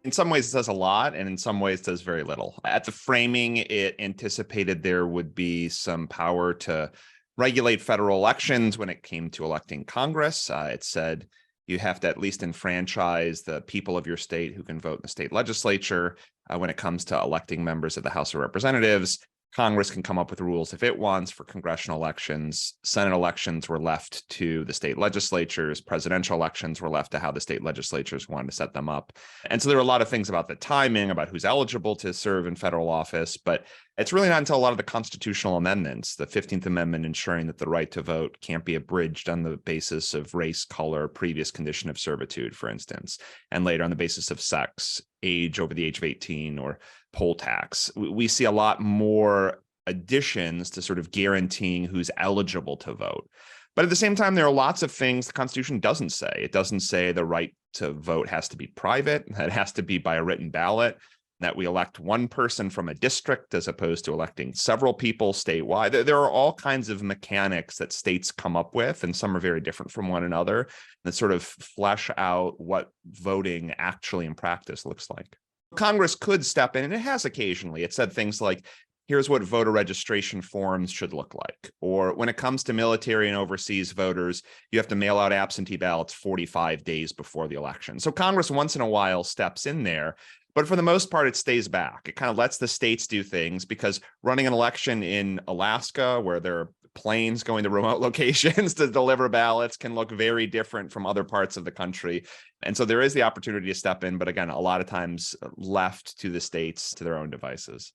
In some ways, it does a lot, and in some ways, does very little. At the framing, it anticipated there would be some power to regulate federal elections when it came to electing Congress. It said you have to at least enfranchise the people of your state who can vote in the state legislature. When it comes to electing members of the House of Representatives, Congress can come up with rules if it wants for congressional elections. Senate elections were left to the state legislatures. Presidential elections were left to how the state legislatures wanted to set them up. And so there are a lot of things about the timing, about who's eligible to serve in federal office. But it's really not until a lot of the constitutional amendments, the 15th Amendment ensuring that the right to vote can't be abridged on the basis of race, color, previous condition of servitude, for instance, and later on the basis of sex, age over the age of 18, or poll tax. We see a lot more additions to sort of guaranteeing who's eligible to vote. But at the same time, there are lots of things the Constitution doesn't say. It doesn't say the right to vote has to be private, that it has to be by a written ballot, that we elect one person from a district as opposed to electing several people statewide. There are all kinds of mechanics that states come up with, and some are very different from one another, that sort of flesh out what voting actually in practice looks like. Congress could step in, and it has occasionally. It said things like, here's what voter registration forms should look like. Or when it comes to military and overseas voters, you have to mail out absentee ballots 45 days before the election. So Congress once in a while steps in there. But for the most part, it stays back. It kind of lets the states do things, because running an election in Alaska, where there are planes going to remote locations to deliver ballots, can look very different from other parts of the country. And so there is the opportunity to step in, but again, a lot of times left to the states to their own devices.